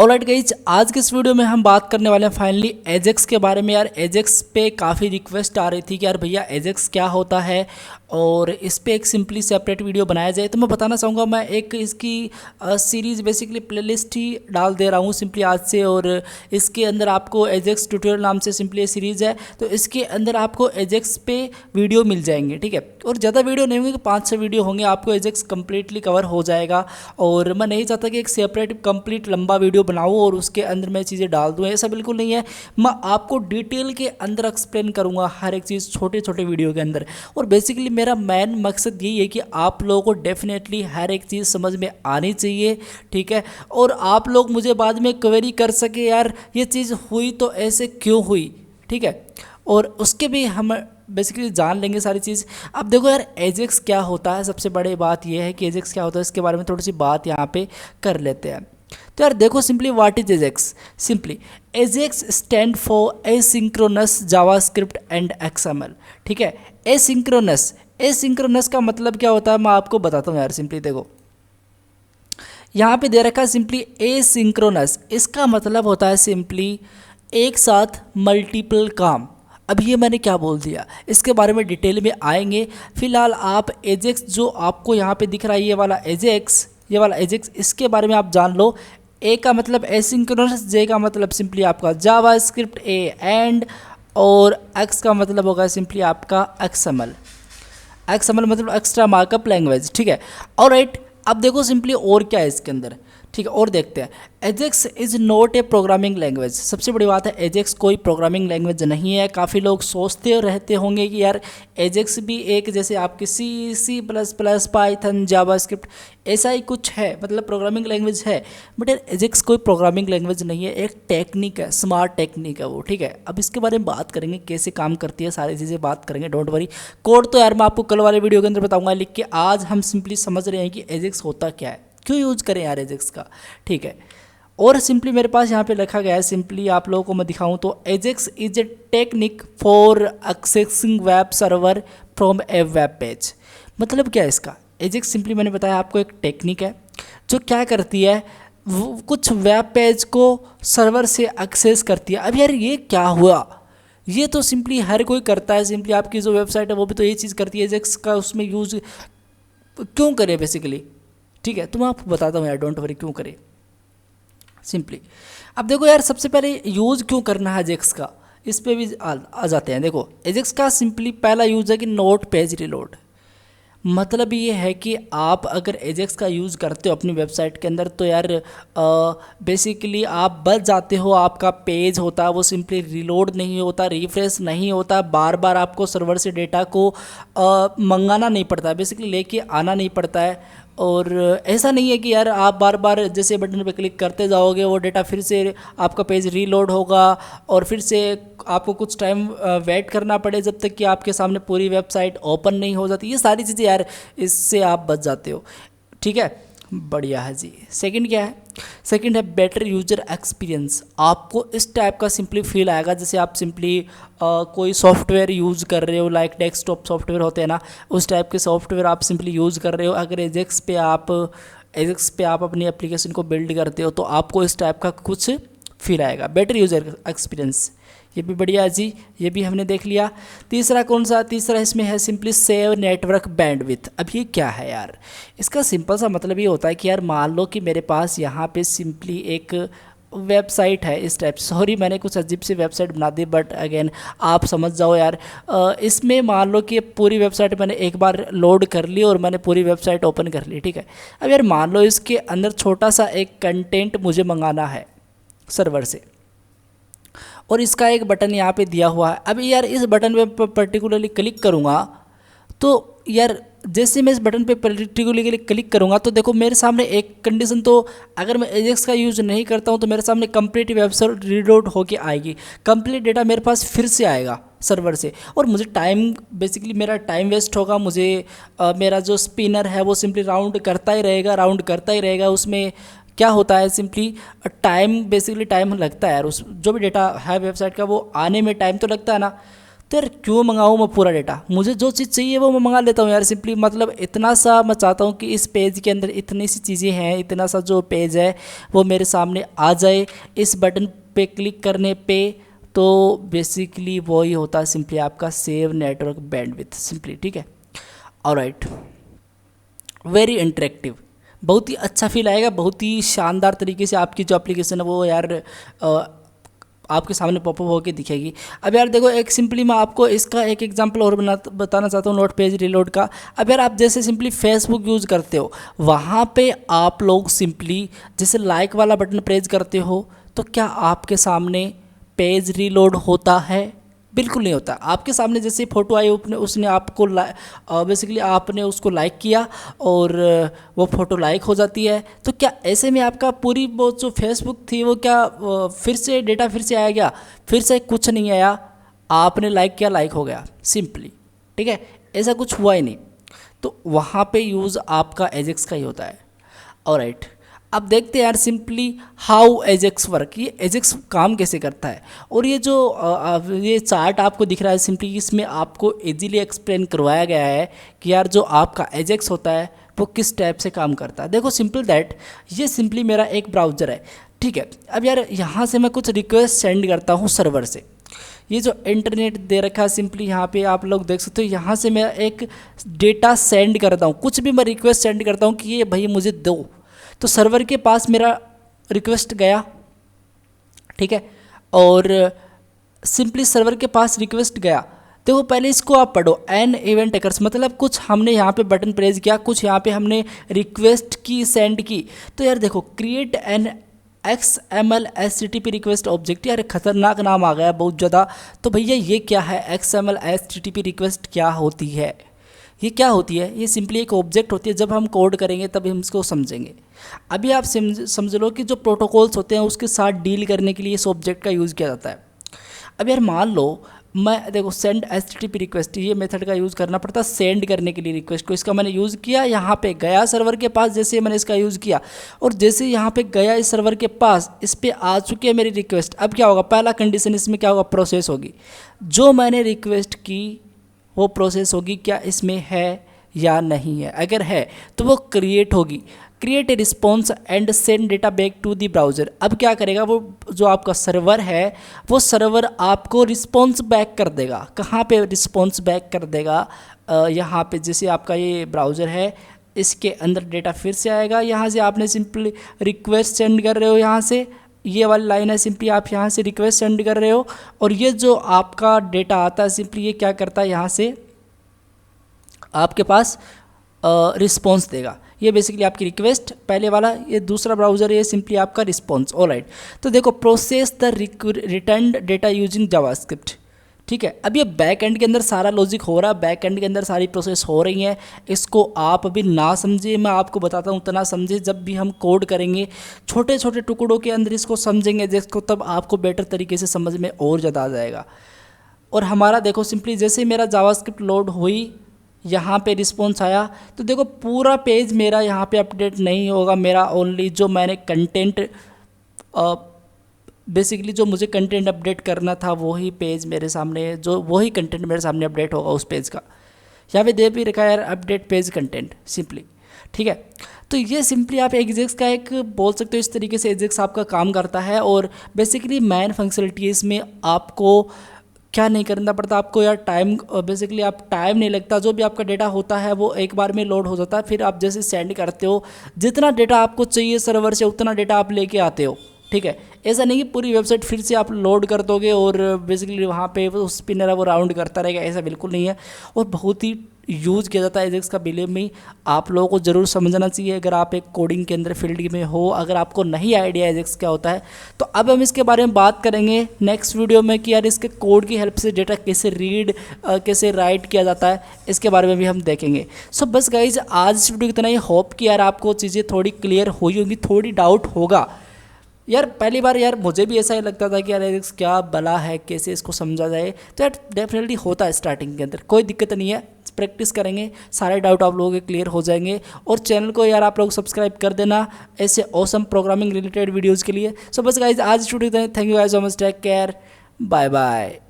Alright guys, आज के इस वीडियो में हम बात करने वाले हैं फाइनली एजेक्स के बारे में। यार एजेक्स पे काफ़ी रिक्वेस्ट आ रही थी कि यार भैया एजेक्स क्या होता है और इस पे एक सिंपली सेपरेट वीडियो बनाया जाए। तो मैं बताना चाहूँगा, मैं एक इसकी सीरीज़ बेसिकली प्लेलिस्ट ही डाल दे रहा हूँ सिंपली आज से। और इसके अंदर आपको एजेक्स ट्यूटोरियल नाम से सिंपली सीरीज़ है, तो इसके अंदर आपको एजेक्स पे वीडियो मिल जाएंगे, ठीक है। और ज़्यादा वीडियो नहीं होंगे, 5-6 वीडियो होंगे, आपको एजेक्स कम्प्लीटली कवर हो जाएगा। और मैं नहीं चाहता कि एक सेपरेट कंप्लीट लंबा वीडियो बनाऊं और उसके अंदर मैं चीज़ें डाल दूं, ऐसा बिल्कुल नहीं है। मैं आपको डिटेल के अंदर एक्सप्लेन करूंगा हर एक चीज़ छोटे छोटे वीडियो के अंदर। और बेसिकली मेरा मेन मकसद यही है कि आप लोगों को डेफिनेटली हर एक चीज़ समझ में आनी चाहिए, ठीक है। और आप लोग मुझे बाद में क्वेरी कर सके यार ये चीज़ हुई तो ऐसे क्यों हुई, ठीक है। और उसके भी हम बेसिकली जान लेंगे सारी चीज़। अब देखो यार एजेक्स क्या होता है, सबसे बड़ी बात यह है कि एजेक्स क्या होता है, इसके बारे में थोड़ी सी बात यहाँ पे कर लेते हैं। तो यार देखो simply what is Ajax. Simply Ajax stand for asynchronous JavaScript and XML, ठीक है। एसिंक्रोनस का मतलब क्या होता है मैं आपको बताता हूँ यार। सिंपली देखो यहाँ पे दे रखा है सिंपली एसिंक्रोनस, इसका मतलब होता है सिंपली एक साथ मल्टीपल काम। अब ये मैंने क्या बोल दिया, इसके बारे में डिटेल में आएंगे। फिलहाल आप एजेक्स जो आपको यहाँ पे दिख रहा है, ये वाला एजेक्स, इसके बारे में आप जान लो। ए का मतलब एसिंक्रोनस, जे का मतलब सिंपली आपका जावास्क्रिप्ट ए एंड, और एक्स का मतलब होगा सिंपली आपका एक्सएमएल मतलब एक्स्ट्रा मार्कअप लैंग्वेज, ठीक है। ऑलराइट, अब देखो सिंपली और क्या है इसके अंदर, ठीक है। और देखते हैं, Ajax is not a programming language. सबसे बड़ी बात है एजेक्स कोई प्रोग्रामिंग लैंग्वेज नहीं है। काफ़ी लोग सोचते रहते होंगे कि यार एजेक्स भी एक जैसे आपकी C++, पाइथन, जावास्क्रिप्ट ऐसा ही कुछ है, मतलब प्रोग्रामिंग लैंग्वेज है। बट यार एजेक्स कोई प्रोग्रामिंग लैंग्वेज नहीं है, एक टेक्निक है, स्मार्ट टेक्निक है वो, ठीक है। अब इसके बारे में बात करेंगे, कैसे काम करती है, सारी चीज़ें बात करेंगे, डोंट वरी। कोड तो यार मैं आपको कल वाले वीडियो के अंदर बताऊंगा लिख के। आज हम सिंपली समझ रहे हैं कि एजेक्स होता क्या है, क्यों यूज़ करें यार एजेक्स का, ठीक है। और सिंपली मेरे पास यहाँ पे लिखा गया है, सिंपली आप लोगों को मैं दिखाऊं तो Ajax is a technique for accessing web server from A web page. मतलब क्या है इसका, एजेक्स सिंपली मैंने बताया आपको एक टेक्निक है जो क्या करती है, वो कुछ वेब पेज को सर्वर से एक्सेस करती है। अब यार ये क्या हुआ, ये तो सिंपली हर कोई करता है। सिंपली आपकी जो वेबसाइट है वो भी तो ये चीज़ करती है, एजेक्स का उसमें यूज़ क्यों करें बेसिकली, ठीक है। तो मैं आपको बताता हूँ यार, डोंट वरी क्यों करें सिंपली। अब देखो यार सबसे पहले यूज़ क्यों करना है एजेक्स का, इस पे भी आ जाते हैं। देखो एजेक्स का सिंपली पहला यूज़ है कि नोट पेज रिलोड। मतलब ये है कि आप अगर एजेक्स का यूज़ करते हो अपनी वेबसाइट के अंदर तो यार बेसिकली आप बच जाते हो। आपका पेज होता है वो सिंपली रिलोड नहीं होता, रिफ्रेश नहीं होता, बार बार आपको सर्वर से डेटा को मंगाना नहीं पड़ता, बेसिकली लेके आना नहीं पड़ता है। और ऐसा नहीं है कि यार आप बार बार जैसे बटन पे क्लिक करते जाओगे वो डेटा फिर से आपका पेज रीलोड होगा और फिर से आपको कुछ टाइम वेट करना पड़े जब तक कि आपके सामने पूरी वेबसाइट ओपन नहीं हो जाती। ये सारी चीज़ें यार इससे आप बच जाते हो, ठीक है। बढ़िया है जी। सेकंड क्या है, सेकंड है बेटर यूजर एक्सपीरियंस। आपको इस टाइप का सिंपली फील आएगा जैसे आप सिंपली कोई सॉफ्टवेयर यूज़ कर रहे हो, लाइक डेस्कटॉप सॉफ्टवेयर होते हैं ना, उस टाइप के सॉफ्टवेयर आप सिंपली यूज़ कर रहे हो। अगर एजेक्स पे आप अपनी एप्लीकेशन को बिल्ड करते हो तो आपको इस टाइप का कुछ फील आएगा, बेटर यूजर एक्सपीरियंस। ये भी बढ़िया है जी, ये भी हमने देख लिया। तीसरा कौन सा, तीसरा इसमें है सिंपली सेव नेटवर्क बैंडविड्थ। अब ये क्या है यार, इसका सिंपल सा मतलब ये होता है कि यार मान लो कि मेरे पास यहाँ पे सिंपली एक वेबसाइट है इस टाइप। सॉरी मैंने कुछ अजीब सी वेबसाइट बना दी, बट अगेन आप समझ जाओ यार। इसमें मान लो कि पूरी वेबसाइट मैंने एक बार लोड कर ली और मैंने पूरी वेबसाइट ओपन कर ली, ठीक है। अब यार मान लो इसके अंदर छोटा सा एक कंटेंट मुझे मंगाना है सर्वर से, और इसका एक बटन यहाँ पे दिया हुआ है। अब यार इस बटन पे पर्टिकुलरली क्लिक करूँगा तो यार जैसे मैं इस बटन पे पर्टिकुलरली क्लिक करूँगा तो देखो मेरे सामने एक कंडीशन, तो अगर मैं एजेक्स का यूज़ नहीं करता हूँ तो मेरे सामने कंप्लीट वेबसाइट रीलोड होके आएगी, कंप्लीट डेटा मेरे पास फिर से आएगा सर्वर से, और मुझे टाइम बेसिकली मेरा टाइम वेस्ट होगा। मुझे मेरा जो स्पिनर है वो सिंपली राउंड करता ही रहेगा। उसमें क्या होता है सिंपली बेसिकली टाइम लगता है यार, उस जो भी डेटा है वेबसाइट का वो आने में टाइम तो लगता है ना। तो यार क्यों मंगाऊँ मैं पूरा डेटा, मुझे जो चीज़ चाहिए वो मैं मंगा लेता हूँ यार सिंपली। मतलब इतना सा मैं चाहता हूँ कि इस पेज के अंदर इतनी सी चीज़ें हैं, इतना सा जो पेज है वो मेरे सामने आ जाए इस बटन पे क्लिक करने पे। तो बेसिकली वही होता है सिंपली आपका सेव नेटवर्क बैंडविड्थ सिंपली, ठीक है। ऑलराइट, वेरी इंटरेक्टिव, बहुत ही अच्छा फील आएगा, बहुत ही शानदार तरीके से आपकी जो एप्लीकेशन है वो यार आपके सामने पॉपअप होकर दिखेगी। अब यार देखो, एक सिंपली मैं आपको इसका एक एग्जांपल और बताना चाहता हूँ नोट पेज रीलोड का। अब यार आप जैसे सिंपली फेसबुक यूज़ करते हो, वहाँ पे आप लोग सिंपली जैसे लाइक वाला बटन प्रेस करते हो, तो क्या आपके सामने पेज रीलोड होता है? बिल्कुल नहीं होता। आपके सामने जैसे फ़ोटो आई उसने आपको बेसिकली आपने उसको लाइक किया और वो फ़ोटो लाइक हो जाती है। तो क्या ऐसे में आपका पूरी वो जो फेसबुक थी वो क्या फिर से डेटा फिर से आया क्या? फिर से कुछ नहीं आया, आपने लाइक किया, लाइक हो गया सिंपली, ठीक है। ऐसा कुछ हुआ ही नहीं। तो वहाँ पे यूज़ आपका एजेक्स का ही होता है। ऑलराइट, अब देखते हैं यार सिंपली हाउ एजेक्स वर्क, ये एजेक्स काम कैसे करता है। और ये जो ये चार्ट आपको दिख रहा है सिंपली, इसमें आपको इजीली एक्सप्लेन करवाया गया है कि यार जो आपका एजेक्स होता है वो किस टाइप से काम करता है। देखो सिंपल दैट, ये सिंपली मेरा एक ब्राउज़र है, ठीक है। अब यार यहाँ से मैं कुछ रिक्वेस्ट सेंड करता हूँ सर्वर से। ये जो इंटरनेट दे रखा है सिंपली यहाँ पे आप लोग देख सकते हो, यहाँ से मैं एक डेटा सेंड करता हूँ, कुछ भी मैं रिक्वेस्ट सेंड करता हूँ कि ये भाई मुझे दो, तो सर्वर के पास मेरा रिक्वेस्ट गया, ठीक है। और सिंपली सर्वर के पास रिक्वेस्ट गया। देखो पहले इसको आप पढ़ो, एन इवेंट अकर्स, मतलब कुछ हमने यहाँ पे बटन प्रेस किया, कुछ यहाँ पे हमने रिक्वेस्ट की सेंड की। तो यार देखो, create an XML HTTP request object, यार खतरनाक नाम आ गया बहुत ज़्यादा। तो भैया ये क्या है XML HTTP रिक्वेस्ट, क्या होती है? ये क्या होती है? ये सिंपली एक ऑब्जेक्ट होती है, जब हम कोड करेंगे तब हम इसको समझेंगे। अभी आप समझ लो कि जो प्रोटोकॉल्स होते हैं उसके साथ डील करने के लिए इस ऑब्जेक्ट का यूज़ किया जाता है। अब यार मान लो मैं देखो सेंड HTTP रिक्वेस्ट, ये मेथड का यूज़ करना पड़ता है सेंड करने के लिए रिक्वेस्ट को। इसका मैंने यूज़ किया, यहाँ पे गया सर्वर के पास, जैसे मैंने इसका यूज़ किया और जैसे यहाँ पे गया इस सर्वर के पास, इस पर आ चुकी है मेरी रिक्वेस्ट। अब क्या होगा, पहला कंडीशन इसमें क्या होगा, प्रोसेस होगी। जो मैंने रिक्वेस्ट की वो प्रोसेस होगी, क्या इसमें है या नहीं है। अगर है तो वो क्रिएट होगी, create a response and send data back to the browser. अब क्या करेगा, वो जो आपका सर्वर है वो सर्वर आपको रिस्पॉन्स बैक कर देगा। कहाँ पे रिस्पॉन्स बैक कर देगा, यहाँ पे जैसे आपका ये ब्राउज़र है इसके अंदर डेटा फिर से आएगा। यहाँ से आपने सिंपली रिक्वेस्ट सेंड कर रहे हो, यहाँ से ये वाली लाइन है, सिंपली आप यहाँ से रिक्वेस्ट सेंड कर रहे हो और ये जो आपका डेटा आता है सिंपली ये क्या करता है, यहाँ से आपके पास रिस्पॉन्स देगा। ये बेसिकली आपकी रिक्वेस्ट पहले वाला, ये दूसरा ब्राउज़र, ये सिंपली आपका रिस्पॉन्स। ऑलराइट, तो देखो process the return data using JavaScript, ठीक है। अब ये बैक एंड के अंदर सारा लॉजिक हो रहा है, बैक एंड के अंदर सारी प्रोसेस हो रही हैं। इसको आप अभी ना समझे, मैं आपको बताता हूँ उतना समझे। जब भी हम कोड करेंगे छोटे छोटे टुकड़ों के अंदर इसको समझेंगे जिसको, तब आपको बेटर तरीके से समझ में और ज़्यादा आ जाएगा। और हमारा देखो सिंपली जैसे मेरा जावास्क्रिप्ट लोड हुई, यहाँ पे रिस्पॉन्स आया, तो देखो पूरा पेज मेरा यहाँ पे अपडेट नहीं होगा। मेरा ओनली जो मैंने कंटेंट बेसिकली जो मुझे कंटेंट अपडेट करना था वही पेज मेरे सामने, जो वही कंटेंट मेरे सामने अपडेट होगा उस पेज का। यहाँ पे दे भी रखा है यार अपडेट पेज कंटेंट सिंपली, ठीक है। तो ये सिंपली आप एजेक्स का एक बोल सकते हो, इस तरीके से एजेक्स आपका काम करता है। और बेसिकली मेन फंक्शनलिटी इसमें आपको क्या नहीं करना पड़ता, आपको यार टाइम, बेसिकली आप टाइम नहीं लगता। जो भी आपका डेटा होता है वो एक बार में लोड हो जाता है, फिर आप जैसे सेंड करते हो जितना डेटा आपको चाहिए सर्वर से उतना डेटा आप लेके आते हो, ठीक है। ऐसा नहीं कि पूरी वेबसाइट फिर से आप लोड कर दोगे और बेसिकली वहाँ पे वो स्पिनर वो राउंड करता रहेगा, ऐसा बिल्कुल नहीं है। और बहुत ही यूज़ किया जाता है एजेक्स का, बिलीव में आप लोगों को ज़रूर समझना चाहिए अगर आप एक कोडिंग के अंदर फील्ड में हो। अगर आपको नहीं आइडिया एजेक्स क्या होता है, तो अब हम इसके बारे में बात करेंगे नेक्स्ट वीडियो में कि यार इसके कोड की हेल्प से डेटा कैसे रीड कैसे राइट किया जाता है, इसके बारे में भी हम देखेंगे। सो बस गाइज आज इस वीडियो इतना ही। होप कि यार आपको चीज़ें थोड़ी क्लियर हुई होंगी, थोड़ी डाउट होगा। यार पहली बार यार मुझे भी ऐसा ही लगता था कि यार एजेक्स क्या भला है, कैसे इसको समझा जाए। तो यार डेफिनेटली होता है स्टार्टिंग के अंदर, कोई दिक्कत नहीं है। प्रैक्टिस करेंगे सारे डाउट आप लोगों के क्लियर हो जाएंगे। और चैनल को यार आप लोग सब्सक्राइब कर देना ऐसे ऑसम प्रोग्रामिंग रिलेटेड वीडियोज़ के लिए। सो बस गाइज आज studio, thank you guys so much, take care, bye bye.